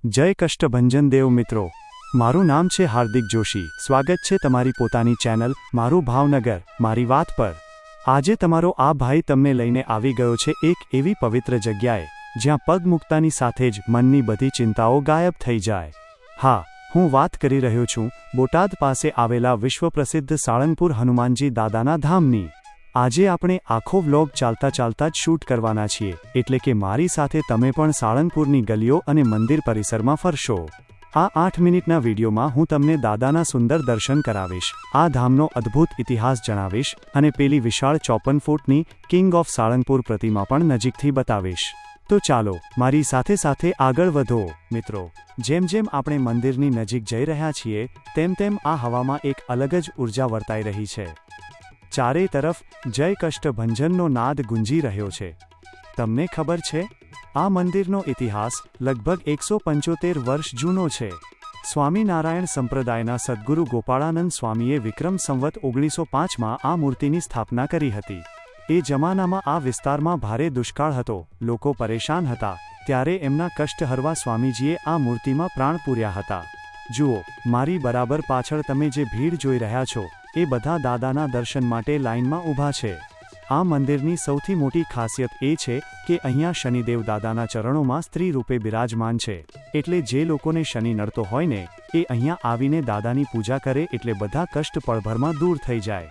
જય કષ્ટભંજન દેવ મિત્રો, મારું નામ છે હાર્દિક જોશી। સ્વાગત છે તમારી પોતાની ચેનલ મારું ભાવનગર મારી વાત પર। આજે તમારો આ ભાઈ તમને લઈને આવી ગયો છે એક એવી પવિત્ર જગ્યાએ જ્યાં પગ મૂકતાની સાથે જ મનની બધી ચિંતાઓ ગાયબ થઈ જાય। હા, હું વાત કરી રહ્યો છું બોટાદ પાસે આવેલા વિશ્વ પ્રસિદ્ધ સાળંગપુર હનુમાનજી દાદાના ધામની। આજે આપણે આખો વ્લોગ ચાલતા ચાલતા જ શૂટ કરવાના છીએ, એટલે કે મારી સાથે તમે પણ સાળંગપુરની ગલીઓ અને મંદિર પરિસરમાં ફરશો। આ 8 મિનિટના વિડીયોમાં હું તમને દાદાના સુંદર દર્શન કરાવીશ, આ ધામનો અદ્ભુત ઇતિહાસ જણાવીશ અને પેલી વિશાળ 54 ફૂટની કિંગ ઓફ સાળંગપુર પ્રતિમા પણ નજીકથી બતાવીશ। તો ચાલો મારી સાથે સાથે આગળ વધો મિત્રો। જેમ જેમ આપણે મંદિરની નજીક જઈ રહ્યા છીએ તેમ તેમ આ હવામાં એક અલગ જ ઉર્જા વર્તાઈ રહી છે। ચારે તરફ જય કષ્ટભંજનનો નાદ ગુંજી રહ્યો છે। તમને ખબર છે, આ મંદિરનો ઇતિહાસ લગભગ 175 વર્ષ જૂનો છે। સ્વામિનારાયણ સંપ્રદાયના સદ્ગુરુ ગોપાળાનંદ સ્વામીએ વિક્રમ સંવત 1905માં આ મૂર્તિની સ્થાપના કરી હતી। એ જમાનામાં આ વિસ્તારમાં ભારે દુષ્કાળ હતો, લોકો પરેશાન હતા, ત્યારે એમના કષ્ટ હરવા સ્વામીજીએ આ મૂર્તિમાં પ્રાણ પૂર્યા હતા। જુઓ, મારી બરાબર પાછળ તમે જે ભીડ જોઈ રહ્યા છો એ બધા દાદાના દર્શન માટે લાઇનમાં ઊભા છે। આ મંદિરની સૌથી મોટી ખાસિયત એ છે કે અહીંયા શનિદેવ દાદાના ચરણોમાં સ્ત્રી રૂપે બિરાજમાન છે, એટલે જે લોકોને શનિ નડતો હોય ને એ અહીંયા આવીને દાદાની પૂજા કરે એટલે બધા કષ્ટ પળભરમાં દૂર થઈ જાય।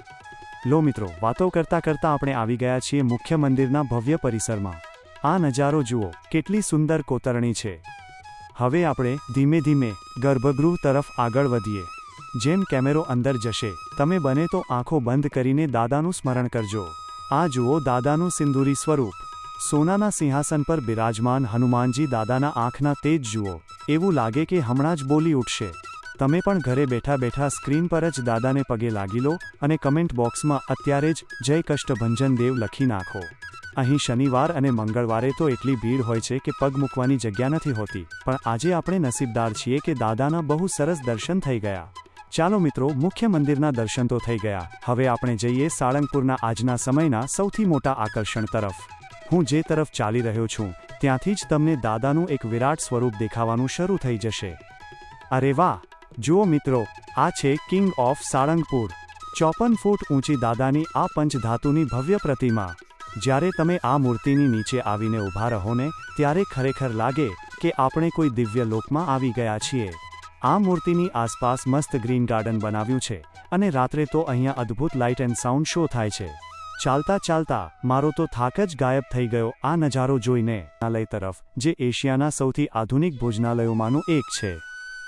લો મિત્રો, વાતો કરતા કરતા આપણે આવી ગયા છીએ મુખ્ય મંદિરના ભવ્ય પરિસરમાં। આ નજારો જુઓ, કેટલી સુંદર કોતરણી છે। હવે આપણે ધીમે ધીમે ગર્ભગૃહ તરફ આગળ વધીએ। જેમ કેમેરો અંદર જશે તમે બને તો આંખો બંધ કરીને દાદાનું સ્મરણ કરજો। આ જુઓ દાદાનું સિંદૂરી સ્વરૂપ, સોનાના સિંહાસન પર બિરાજમાન હનુમાનજી દાદાના આંખના તેજ જુઓ, એવું લાગે કે હમણાં જ બોલી ઉઠશે। તમે પણ ઘરે બેઠા બેઠા સ્ક્રીન પર જ દાદાને પગે લાગી લો અને કમેન્ટ બોક્સમાં અત્યારે જ જય કષ્ટભંજન દેવ લખી નાખો। અહીં શનિવાર અને મંગળવારે તો એટલી ભીડ હોય છે કે પગ મૂકવાની જગ્યા નથી હોતી, પણ આજે આપણે નસીબદાર છીએ કે દાદાના બહુ સરસ દર્શન થઈ ગયા। ચાલો મિત્રો, મુખ્ય મંદિરના દર્શન તો થઈ ગયા, હવે આપણે જઈએ સાળંગપુરના આજના સમયના સૌથી મોટા આકર્ષણ તરફ। હું જે તરફ ચાલી રહ્યો છું ત્યાંથી જ તમને દાદાનું એક વિરાટ સ્વરૂપ દેખાવાનું શરૂ થઈ જશે। અરે વાહ, જુઓ મિત્રો, આ છે કિંગ ઓફ સાળંગપુર, 54 ફૂટ ઊંચી દાદાની આ પંચધાતુની ભવ્ય પ્રતિમા। જ્યારે તમે આ મૂર્તિની નીચે આવીને ઊભા રહો ને ત્યારે ખરેખર લાગે કે આપણે કોઈ દિવ્ય લોકમાં આવી ગયા છીએ। આ મૂર્તિની આસપાસ મસ્ત ગ્રીન ગાર્ડન બનાવ્યું છે અને રાત્રે તો અહીંયા અદ્ભુત લાઇટ એન્ડ સાઉન્ડ શો થાય છે। ચાલતા ચાલતા મારો તો થાક જ ગાયબ થઈ ગયો આ નજારો જોઈને। ભોજનાલય તરફ, જે એશિયાના સૌથી આધુનિક ભોજનાલયોમાંનું એક છે।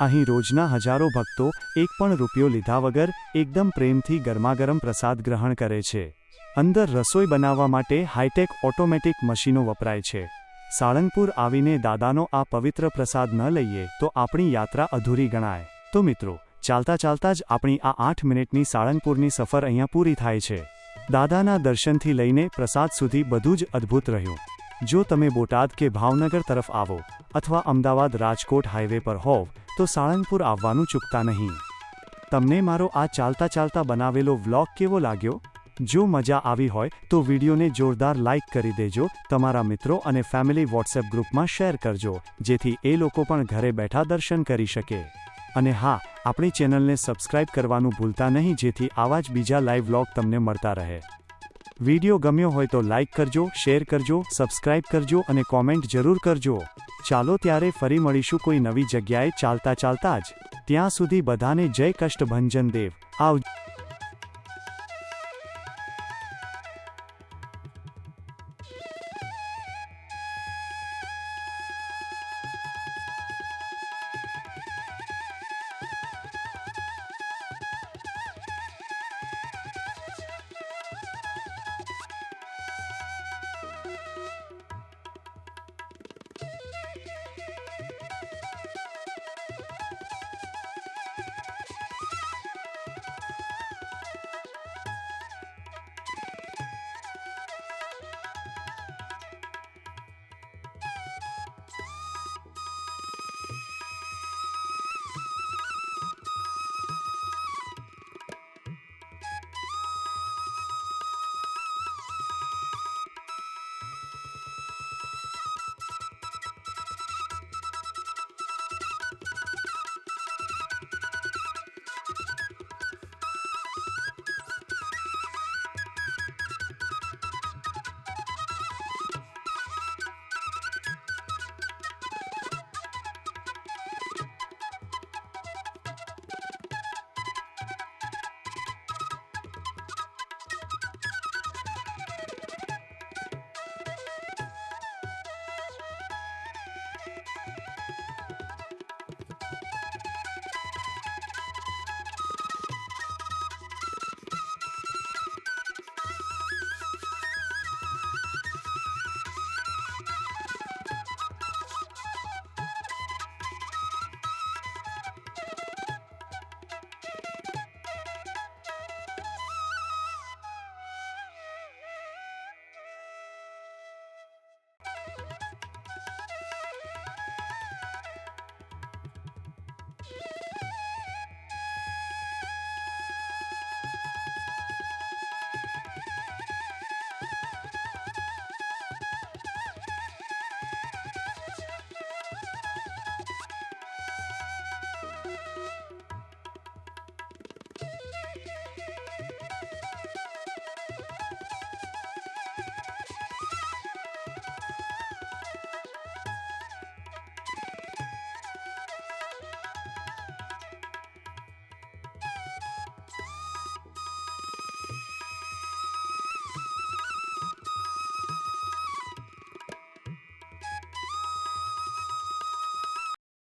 અહીં રોજના હજારો ભક્તો એક પણ રૂપિયો લીધા વગર એકદમ પ્રેમથી ગરમાગરમ પ્રસાદ ગ્રહણ કરે છે। અંદર રસોઈ બનાવવા માટે હાઈટેક ઓટોમેટિક મશીનો વપરાય છે। સાળંગપુર આવીને દાદાનો આ પવિત્ર પ્રસાદ ન લઈએ તો આપણી યાત્રા અધૂરી ગણાય। તો મિત્રો, ચાલતા ચાલતા જ આપણી આ 8 મિનિટની સાળંગપુરની સફર અહીંયા પૂરી થાય છે। દાદાના દર્શનથી લઈને પ્રસાદ સુધી બધું જ અદ્ભુત રહ્યું। જો તમે બોટાદ કે ભાવનગર તરફ આવો અથવા અમદાવાદ રાજકોટ હાઈવે પર હોવ તો સાળંગપુર આવવાનું ચૂકતા નહીં। તમને મારો આ ચાલતા ચાલતા બનાવેલો વ્લોગ કેવો લાગ્યો? જો મજા આવી હોય તો વિડીયોને જોરદાર લાઇક કરી દેજો, તમારા મિત્રો અને ફેમિલી વોટ્સએપ ગ્રુપમાં શેર કરજો, જેથી એ લોકો પણ ઘરે બેઠા દર્શન કરી શકે। અને હા, આપણી ચેનલને સબસ્ક્રાઇબ કરવાનું ભૂલતા નહીં, જેથી આવા જ બીજા લાઈવ વ્લોગ તમને મળતા રહે। વિડીયો ગમ્યો હોય તો લાઇક કરજો, શેર કરજો, સબસ્ક્રાઇબ કરજો અને કોમેન્ટ જરૂર કરજો। ચાલો ત્યારે ફરી મળીશું કોઈ નવી જગ્યાએ ચાલતા ચાલતા જ। ત્યાં સુધી બધાને જય કષ્ટભંજન દેવ। આવજો।